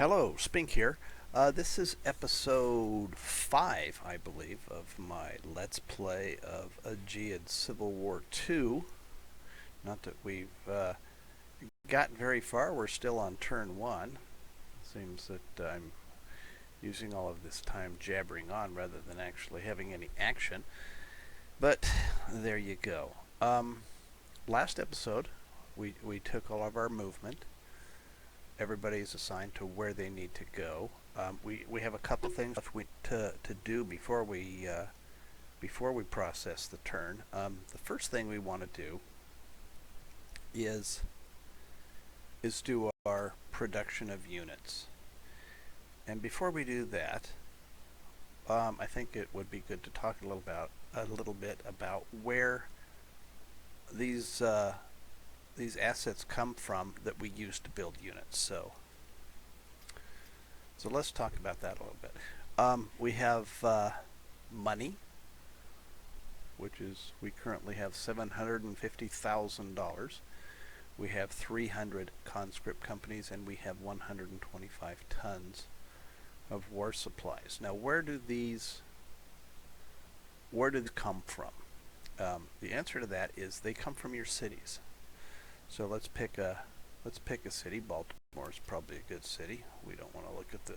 Hello, Spink here. This is episode 5, I believe, of my Let's Play of AGEOD Civil War 2. Not that we've gotten very far, we're still on turn 1. Seems that I'm using all of this time jabbering on rather than actually having any action. But there you go. Last episode, we took all of our movement. Everybody's assigned to where they need to go. We have a couple things to do before we process the turn. The first thing we want to do is do our production of units. And before we do that, I think it would be good to talk a little bit about where these assets come from that we use to build units. So let's talk about that a little bit. We have money, which is, we currently have $750,000. We have 300 conscript companies, and we have 125 tons of war supplies. Now, where do these come from? The answer to that is they come from your cities. So let's pick a city. Baltimore is probably a good city. We don't want to look at the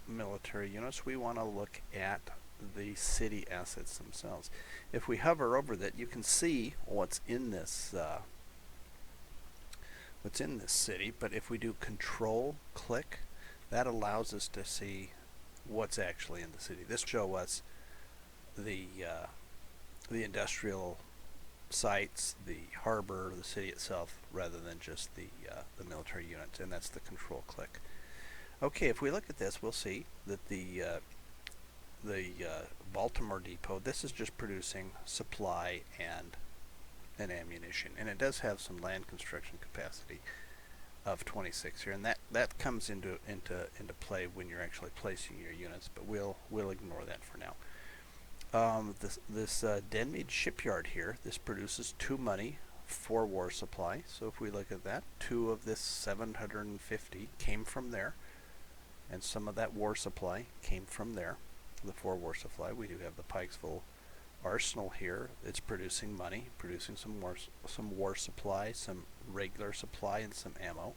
military units. We want to look at the city assets themselves. If we hover over that, you can see what's in this city. But if we do Control click, that allows us to see what's actually in the city. This shows us the industrial sites, the harbor, the city itself, rather than just the military units, and that's the Control click. Okay, if we look at this, we'll see that the Baltimore depot, this is just producing supply and ammunition, and it does have some land construction capacity of 26 here, and that comes into play when you're actually placing your units, but we'll ignore that for now. This Denmead shipyard here, this produces 2 money for war supply. So if we look at that, 2 of this 750 came from there, and some of that war supply came from there. The 4 war supply. We do have the Pikesville arsenal here. It's producing money, producing some war supply, some regular supply, and some ammo.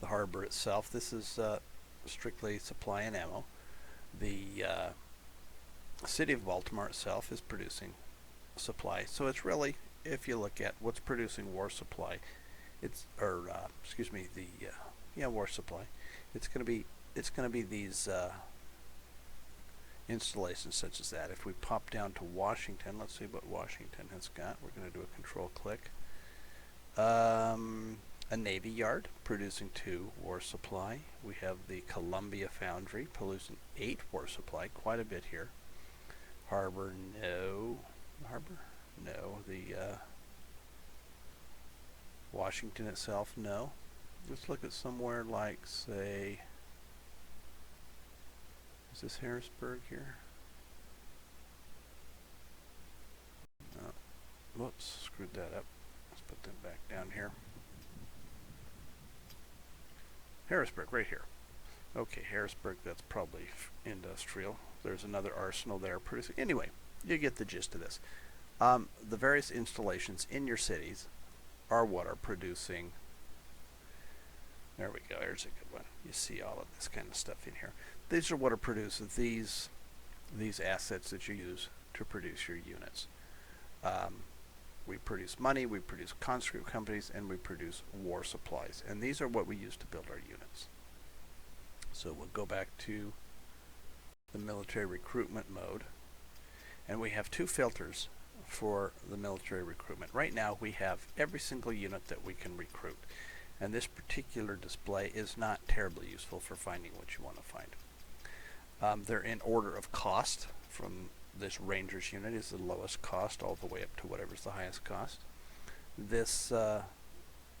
The harbor itself, this is strictly supply and ammo. The city of Baltimore itself is producing supply. So it's really, if you look at what's producing war supply, it's war supply. It's going to be these installations such as that. If we pop down to Washington, let's see what Washington has got. We're going to do a Control click. A Navy yard producing 2 war supply. We have the Columbia Foundry producing 8 war supply, quite a bit here. Harbor, no. The Washington itself, no. Let's look at somewhere like, say, is this Harrisburg here? No. Whoops, screwed that up. Let's put them back down here. Harrisburg, right here. Okay, Harrisburg, that's probably industrial. There's another arsenal there producing. Anyway, you get the gist of this. The various installations in your cities are what are producing. There we go. There's a good one. You see all of this kind of stuff in here. These are what are producing these assets that you use to produce your units. We produce money, we produce conscript companies, and we produce war supplies. And these are what we use to build our units. So we'll go back to the military recruitment mode, and we have 2 filters for the military recruitment. Right now we have every single unit that we can recruit, and this particular display is not terribly useful for finding what you want to find. They're in order of cost. From this Rangers unit is the lowest cost all the way up to whatever's the highest cost. This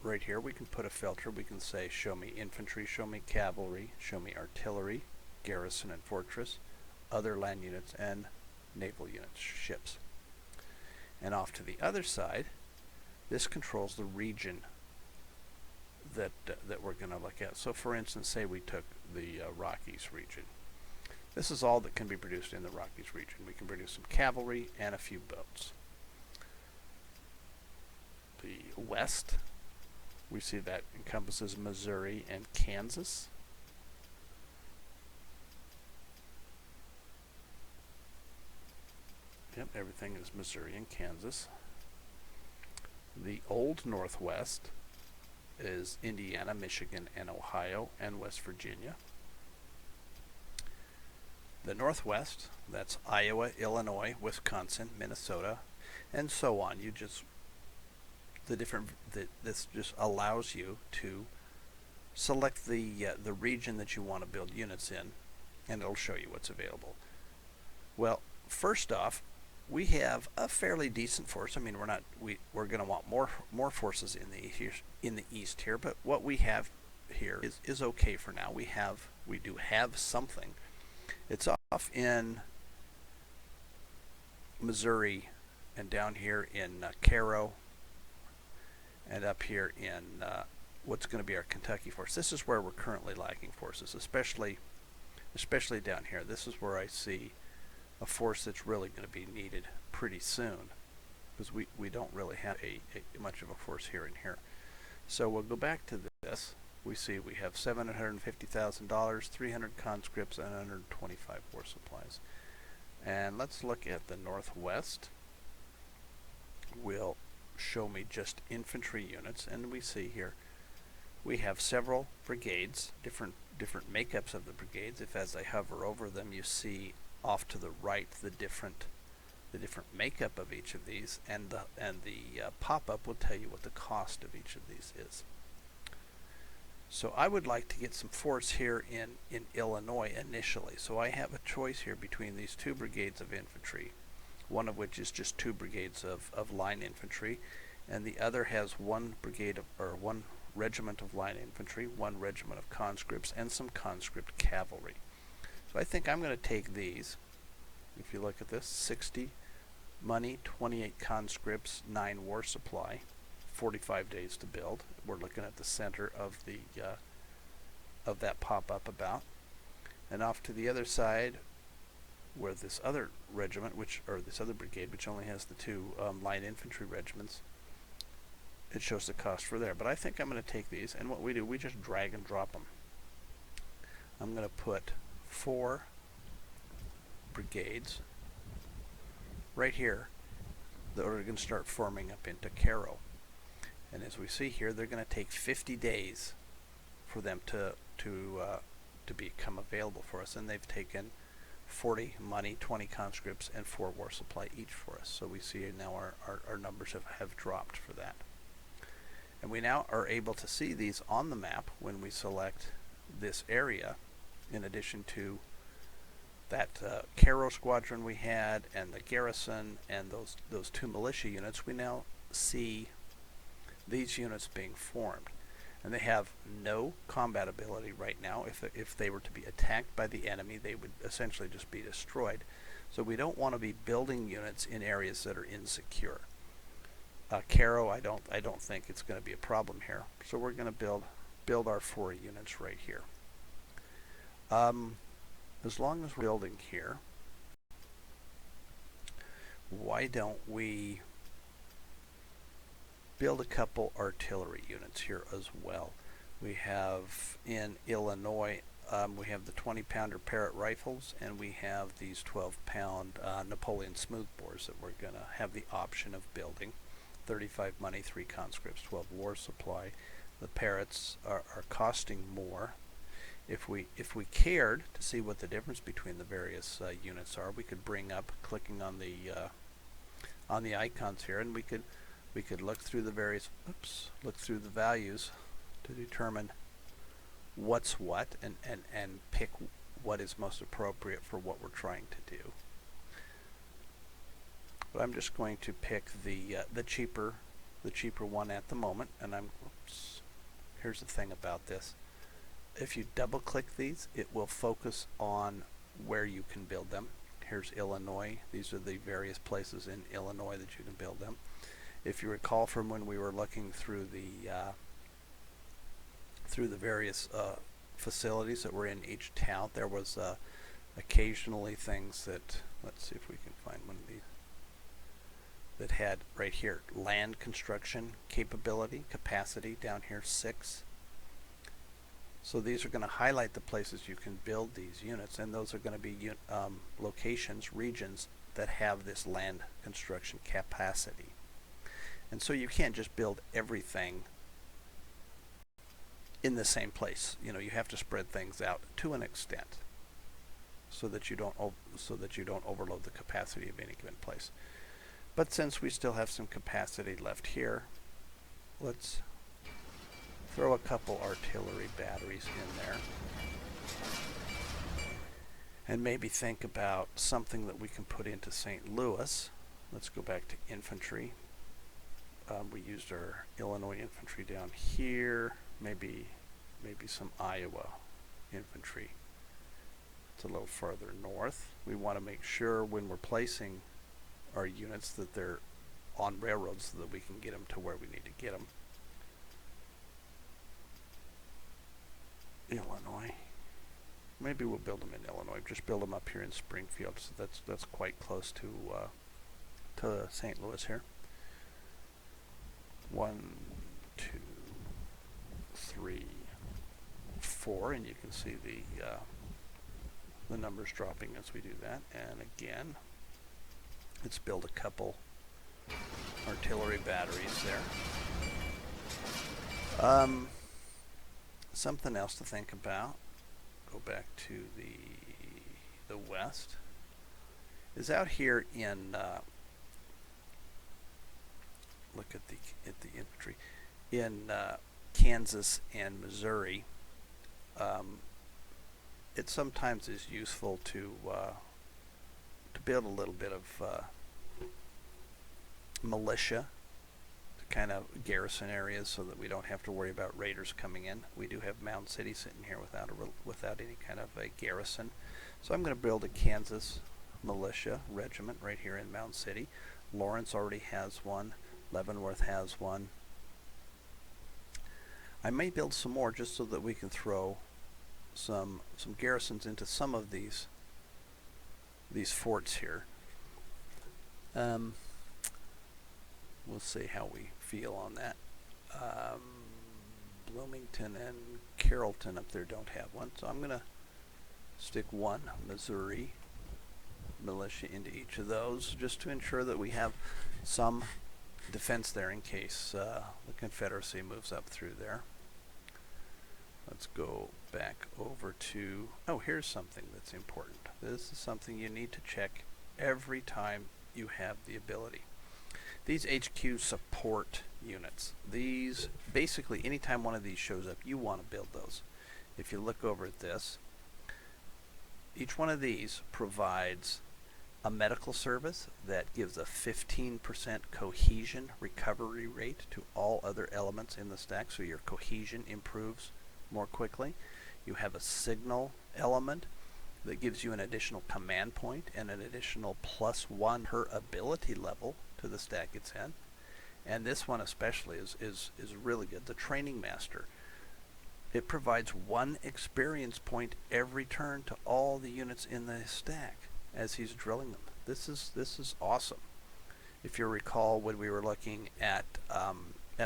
right here, we can put a filter. We can say show me infantry, show me cavalry, show me artillery, garrison and fortress, other land units, and naval units, ships. And off to the other side, this controls the region that we're going to look at. So for instance, say we took the Rockies region. This is all that can be produced in the Rockies region. We can produce some cavalry and a few boats. The west, we see that encompasses Missouri and Kansas. Yep, everything is Missouri and Kansas. The old Northwest is Indiana, Michigan, and Ohio, and West Virginia. The Northwest, that's Iowa, Illinois, Wisconsin, Minnesota, and so on. You just, this just allows you to select the region that you want to build units in, and it'll show you what's available. Well, first off, we have a fairly decent force. I mean, we're going to want more forces in the east here, but what we have here is okay for now. We do have something. It's off in Missouri, and down here in Cairo, and up here in what's going to be our Kentucky force. This is where we're currently lacking forces, especially down here. This is where I see a force that's really going to be needed pretty soon, because we don't really have much of a force here and here. So we'll go back to this. We see we have $750,000, 300 conscripts, and 125 war supplies. And let's look at the Northwest. Will show me just infantry units, and we see here we have several brigades, different makeups of the brigades. If as I hover over them, you see off to the right the different makeup of each of these, and the pop-up will tell you what the cost of each of these is. So I would like to get some force here in Illinois initially. So I have a choice here between these two brigades of infantry, one of which is just two brigades of line infantry, and the other has one regiment of line infantry, one regiment of conscripts, and some conscript cavalry. So I think I'm going to take these. If you look at this, 60 money, 28 conscripts, 9 war supply, 45 days to build. We're looking at the center of the of that pop-up about. And off to the other side, where this other regiment, this other brigade, which only has the two light infantry regiments, it shows the cost for there. But I think I'm going to take these, and what we do, we just drag and drop them. I'm going to put 4 brigades right here that are going to start forming up into Cairo. And as we see here, they're going to take 50 days for them to become available for us, and they've taken 40 money, 20 conscripts, and 4 war supply each for us. So we see now our numbers have dropped for that. And we now are able to see these on the map when we select this area, in addition to that Cairo squadron we had, and the garrison, and those 2 militia units. We now see these units being formed, and they have no combat ability right now. If they were to be attacked by the enemy, they would essentially just be destroyed. So we don't want to be building units in areas that are insecure. Cairo, I don't think it's going to be a problem here. So we're going to build our 4 units right here. As long as we're building here, why don't we build a couple artillery units here as well? We have in Illinois, we have the 20-pounder Parrott rifles, and we have these 12-pound Napoleon smoothbores that we're going to have the option of building. 35 money, 3 conscripts, 12 war supply. The Parrotts are costing more. If we cared to see what the difference between the various units are, we could bring up, clicking on the icons here, and we could look through the values to determine what's what, and pick what is most appropriate for what we're trying to do. But I'm just going to pick the cheaper one at the moment, and here's the thing about this. If you double click these, it will focus on where you can build them. Here's Illinois. These are the various places in Illinois that you can build them. If you recall from when we were looking through through the various facilities that were in each town. There was occasionally things that, let's see if we can find one of these, that had right here land construction capacity down here 6. So these are going to highlight the places you can build these units, and those are going to be locations, regions that have this land construction capacity. And so you can't just build everything in the same place. You know, you have to spread things out to an extent so that you don't overload the capacity of any given place. But since we still have some capacity left here, let's throw a couple artillery batteries in there. And maybe think about something that we can put into St. Louis. Let's go back to infantry. We used our Illinois infantry down here. Maybe some Iowa infantry. It's a little farther north. We want to make sure when we're placing our units that they're on railroads so that we can get them to where we need to get them. Illinois. Maybe we'll build them in Illinois. Just build them up here in Springfield. So that's quite close to St. Louis here. 1, 2, 3, 4, and you can see the numbers dropping as we do that. And again, let's build a couple artillery batteries there. Something else to think about. Go back to the west. Is out here in look at the infantry in Kansas and Missouri. It sometimes is useful to build a little bit of militia to kind of garrison areas so that we don't have to worry about raiders coming in. We do have Mound City sitting here without any kind of a garrison. So I'm going to build a Kansas militia regiment right here in Mound City. Lawrence already has one. Leavenworth has one. I may build some more just so that we can throw some garrisons into some of these forts here. We'll see how we feel on that. Bloomington and Carrollton up there don't have one, so I'm going to stick one Missouri militia into each of those just to ensure that we have some defense there in case the Confederacy moves up through there. Let's go back over to, oh, here's something that's important. This is something you need to check every time you have the ability. These HQ support units, these basically anytime one of these shows up, you want to build those. If you look over at this, each one of these provides a medical service that gives a 15% cohesion recovery rate to all other elements in the stack, so your cohesion improves more quickly. You have a signal element that gives you an additional command point and an additional +1 per ability level to the stack it's in. And this one especially is really good. The Training Master. It provides 1 experience point every turn to all the units in the stack as he's drilling them. This is awesome. If you recall when we were looking at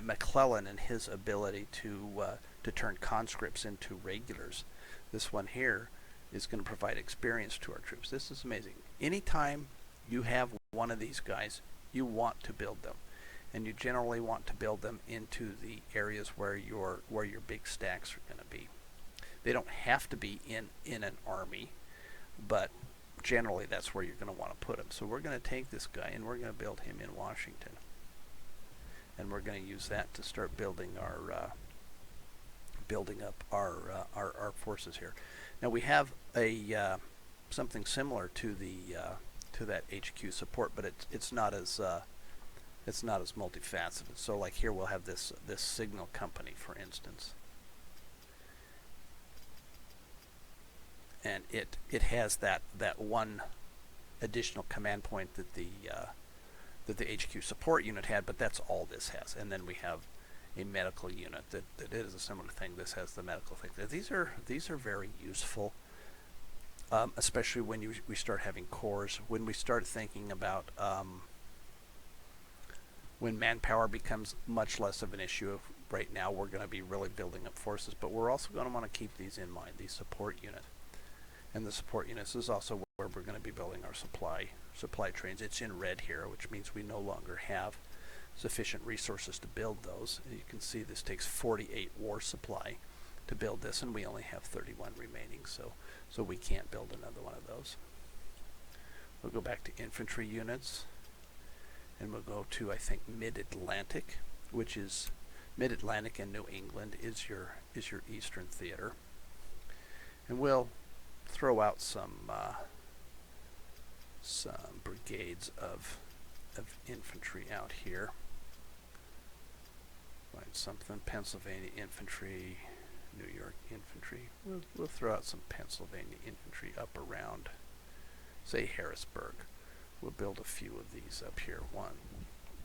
McClellan and his ability to turn conscripts into regulars, this one here is going to provide experience to our troops. This is amazing. Anytime you have one of these guys, you want to build them, and you generally want to build them into the areas where your big stacks are going to be. They don't have to be in an army, but generally that's where you're going to want to put them. So we're going to take this guy and we're going to build him in Washington, and we're going to use that to start building our our forces here. Now we have a something similar to that HQ support, but it's not as multifaceted. So like here we'll have this signal company, for instance, and it has that one additional command point that the HQ support unit had, but that's all this has. And then we have a medical unit that is a similar thing. This has the medical thing. These are very useful, especially when we start having cores. When we start thinking about when manpower becomes much less of an issue. Right now, we're going to be really building up forces, but we're also going to want to keep these in mind. These support unit, and the support units is also where we're going to be building our supply trains. It's in red here, which means we no longer have sufficient resources to build those. You can see this takes 48 war supply to build this, and we only have 31 remaining, so we can't build another one of those. We'll go back to infantry units, and we'll go to, I think, Mid-Atlantic, which is Mid-Atlantic and New England is your Eastern Theater, and we'll throw out some brigades of infantry out here. Find something. Pennsylvania infantry, New York infantry. We'll throw out some Pennsylvania infantry up around, say, Harrisburg. We'll build a few of these up here. 1,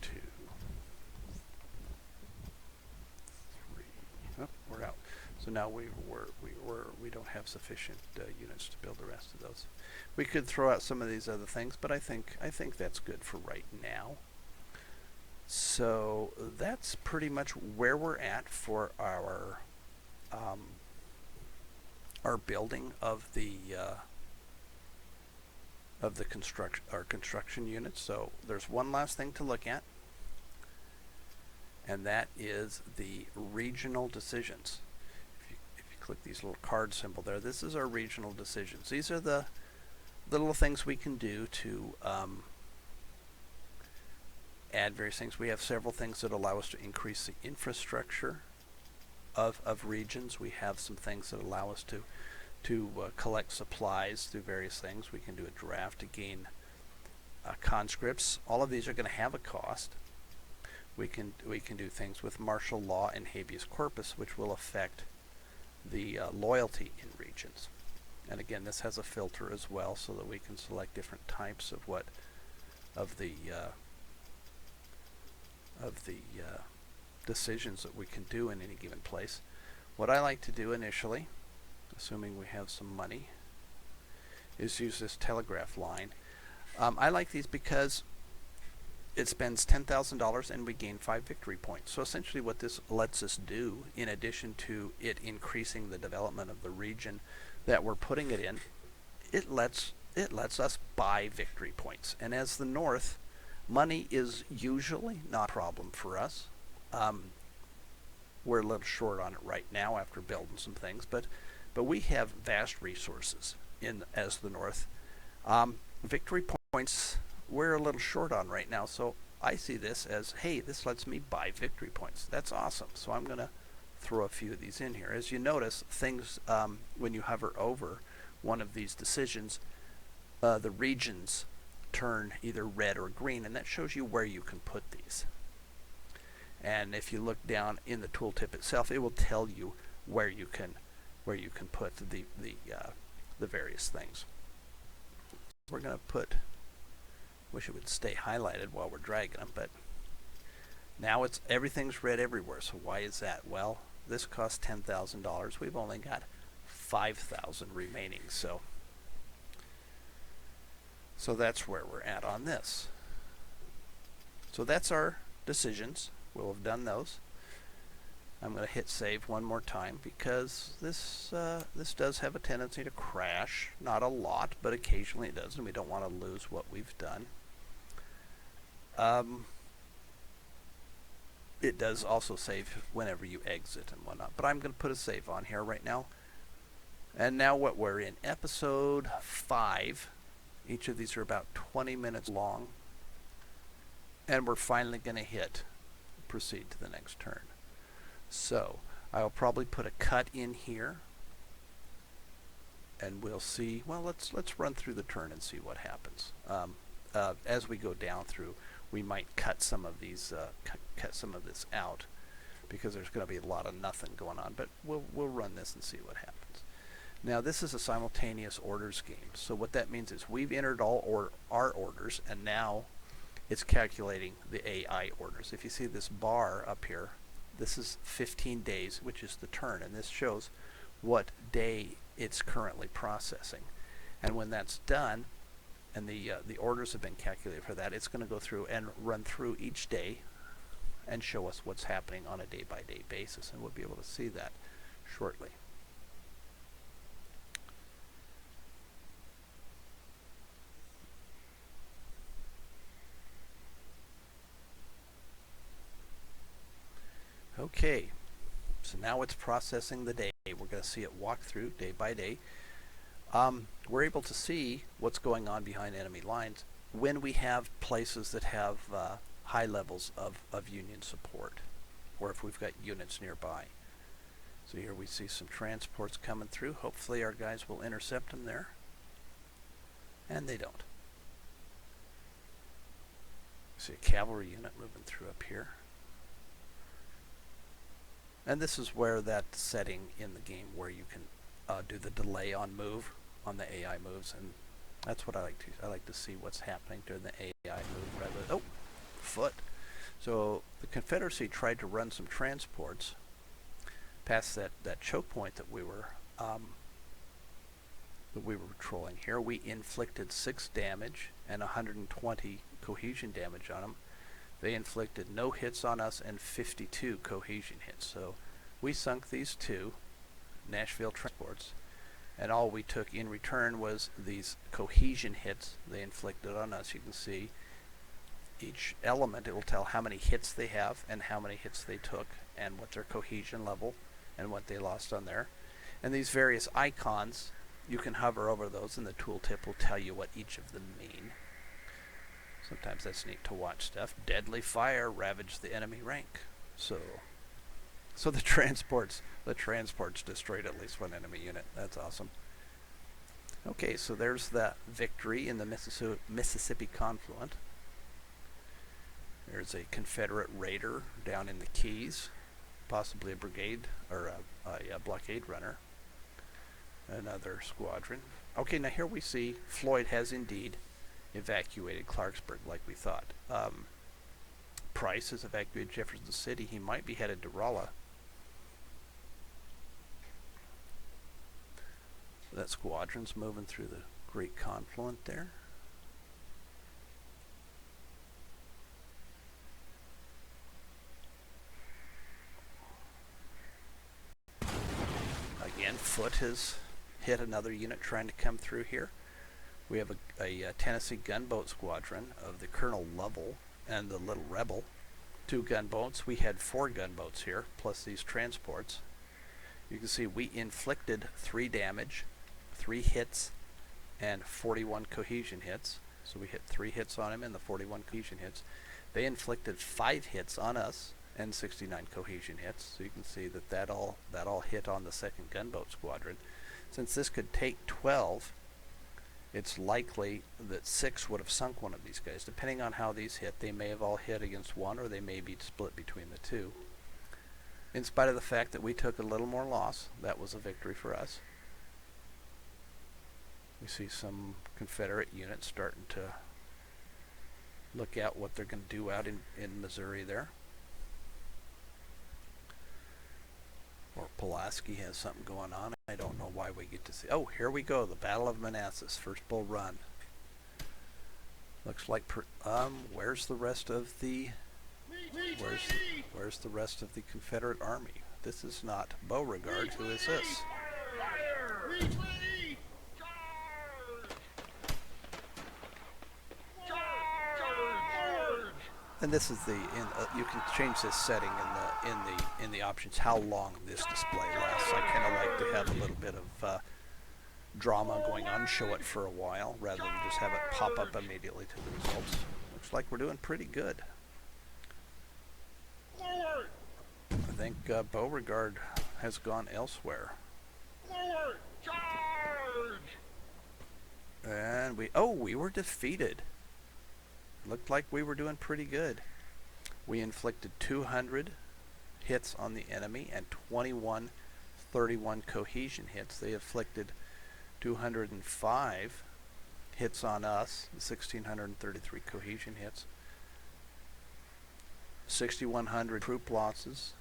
2, 3. Oh, we're out. So now we don't have sufficient units to build the rest of those. We could throw out some of these other things, but I think that's good for right now. So that's pretty much where we're at for our building of the construction units. So there's one last thing to look at, and that is the regional decisions. If you click these little card symbol there, this is our regional decisions. These are the little things we can do to add various things. We have several things that allow us to increase the infrastructure of regions. We have some things that allow us to collect supplies through various things. We can do a draft to gain conscripts. All of these are going to have a cost. We can do things with martial law and habeas corpus, which will affect the loyalty in regions. And again, this has a filter as well, so that we can select different types of the decisions that we can do in any given place. What I like to do initially, assuming we have some money, is use this telegraph line. I like these because it spends $10,000 and we gain 5 victory points. So essentially what this lets us do, in addition to it increasing the development of the region that we're putting it in, it lets us buy victory points. And as the North, money is usually not a problem for us. We're a little short on it right now after building some things, but we have vast resources as the North. Victory points we're a little short on right now, so I see this as, hey, this lets me buy victory points. That's awesome. So I'm going to throw a few of these in here. As you notice, things when you hover over one of these decisions, the regions turn either red or green, and that shows you where you can put these. And if you look down in the tooltip itself, it will tell you where you can put the various things. We're going to put, wish it would stay highlighted while we're dragging them, but now everything's red everywhere. So why is that? Well, this costs $10,000. We've only got 5,000 remaining. So that's where we're at on this. So that's our decisions. We'll have done those. I'm going to hit save one more time because this does have a tendency to crash. Not a lot, but occasionally it does, and we don't want to lose what we've done. It does also save whenever you exit and whatnot, but I'm going to put a save on here right now. And now what we're in, episode 5. Each of these are about 20 minutes long, and we're finally going to hit proceed to the next turn. So I'll probably put a cut in here, and we'll see. Well, let's run through the turn and see what happens. As we go down through, we might cut some of these, cut some of this out, because there's going to be a lot of nothing going on. But we'll run this and see what happens. Now this is a simultaneous orders game. So what that means is we've entered all our orders, and now it's calculating the AI orders. If you see this bar up here, This is 15 days, which is the turn, and this shows what day it's currently processing. And when that's done, and the orders have been calculated for that, it's going to go through and run through each day and show us what's happening on a day-by-day basis, and we'll be able to see that shortly. Okay, so now it's processing the day. We're going to see it walk through day by day. We're able to see what's going on behind enemy lines when we have places that have high levels of Union support, or if we've got units nearby. So here we see some transports coming through. Hopefully our guys will intercept them there. And they don't. See a cavalry unit moving through up here. And this is where that setting in the game where you can do the delay on move on the AI moves, and that's what I like to. I like to see what's happening during the AI move rather than foot. So the Confederacy tried to run some transports past that choke point that we were patrolling here. We inflicted 6 damage and 120 cohesion damage on them. They inflicted no hits on us and 52 cohesion hits. So we sunk these 2 Nashville transports, and all we took in return was these cohesion hits they inflicted on us. You can see each element, it will tell how many hits they have and how many hits they took and what their cohesion level and what they lost on there. And these various icons, you can hover over those and the tooltip will tell you what each of them mean. Sometimes that's neat to watch stuff. Deadly fire ravaged the enemy rank. So the transports destroyed at least one enemy unit. That's awesome. Okay, so there's that victory in the Mississippi confluent. There's a Confederate raider down in the Keys, possibly a brigade or a blockade runner. Another squadron. Okay, now here we see Floyd has indeed evacuated Clarksburg like we thought. Price has evacuated Jefferson City. He might be headed to Rolla. That squadron's moving through the Great Confluent there. Again, Foote has hit another unit trying to come through here. We have a Tennessee gunboat squadron of the Colonel Lovell and the Little Rebel. 2 gunboats. We had 4 gunboats here, plus these transports. You can see we inflicted 3 damage, 3 hits, and 41 cohesion hits. So we hit 3 hits on him and the 41 cohesion hits. They inflicted 5 hits on us and 69 cohesion hits. So you can see that all hit on the 2nd gunboat squadron. Since this could take 12, it's likely that 6 would have sunk one of these guys. Depending on how these hit, they may have all hit against one, or they may be split between the 2. In spite of the fact that we took a little more loss, that was a victory for us. We see some Confederate units starting to look at what they're going to do out in Missouri there. Or Pulaski has something going on. I don't know why we get to see. Oh, here we go. The Battle of Manassas, First Bull Run. Looks like where's the rest of the where's the rest of the Confederate army? This is not Beauregard. Who is this? And this is you can change this setting in the options how long this display lasts. I kind of like to have a little bit of drama going on, show it for a while rather than just have it pop up immediately to the results. Looks like we're doing pretty good. I think Beauregard has gone elsewhere. And we were defeated. Looked like we were doing pretty good. We inflicted 200 hits on the enemy and 31 cohesion hits. They inflicted 205 hits on us, 1,633 cohesion hits, 6,100 troop losses,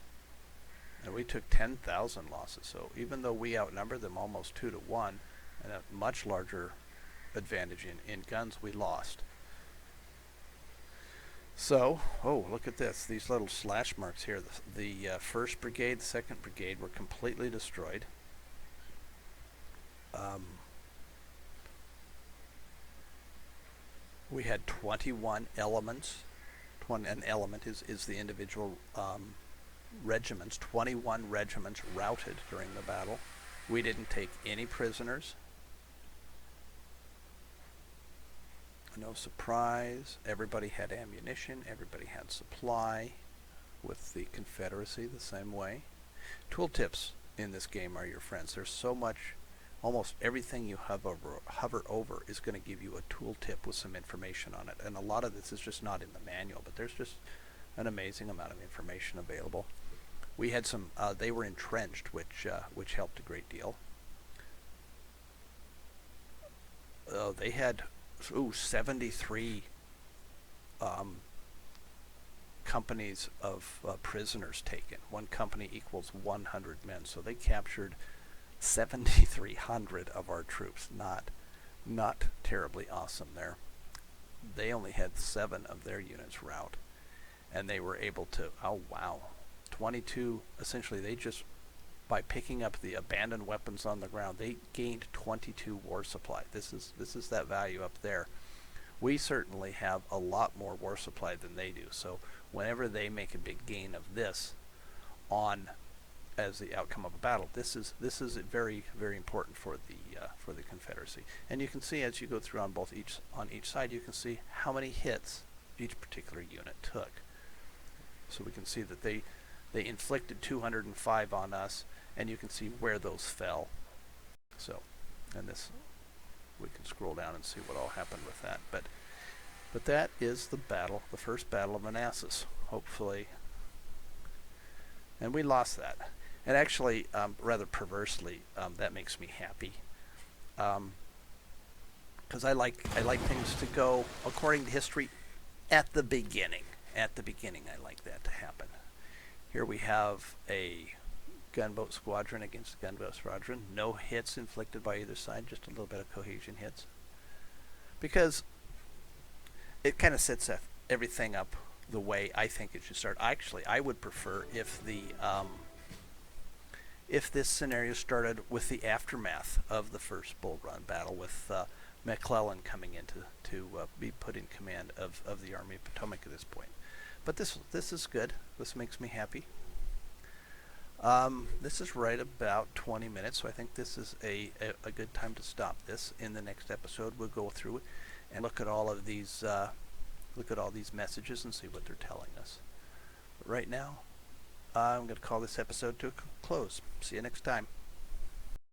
And we took 10,000 losses. So even though we outnumbered them almost 2 to 1, and a much larger advantage in guns, we lost. So, oh, look at this. These little slash marks here. The 1st Brigade, the 2nd Brigade were completely destroyed. We had 21 elements. An element is the individual regiments. 21 regiments routed during the battle. We didn't take any prisoners. No surprise. Everybody had ammunition. Everybody had supply. With the Confederacy the same way. Tooltips in this game are your friends. There's so much. Almost everything you hover over is going to give you a tooltip with some information on it. And a lot of this is just not in the manual, but there's just an amazing amount of information available. We had some, they were entrenched, which helped a great deal. They had 73 companies of prisoners taken. One company equals 100 men, so they captured 7,300 of our troops. Not terribly awesome there. They only had 7 of their units rout, and they were able to, 22, essentially they just, by picking up the abandoned weapons on the ground, they gained 22 war supply. This is that value up there. We certainly have a lot more war supply than they do, so whenever they make a big gain of this on as the outcome of a battle, this is very, very important for the Confederacy. And you can see as you go through on each side, you can see how many hits each particular unit took. So we can see that they inflicted 205 on us, and you can see where those fell. So, and this, we can scroll down and see what all happened with that. But that is the battle, the first battle of Manassas. Hopefully, and we lost that. And actually, rather perversely, that makes me happy, because I like things to go according to history at the beginning. At the beginning, I like that to happen. Here we have a gunboat squadron against a gunboat squadron. No hits inflicted by either side, just a little bit of cohesion hits. Because it kind of sets everything up the way I think it should start. Actually, I would prefer if this scenario started with the aftermath of the first Bull Run battle, with McClellan coming in to be put in command of the Army of Potomac at this point. But this is good. This makes me happy. This is right about 20 minutes, so I think this is a good time to stop this. In the next episode, we'll go through it and look at all of these messages and see what they're telling us. But right now, I'm going to call this episode to a close. See you next time.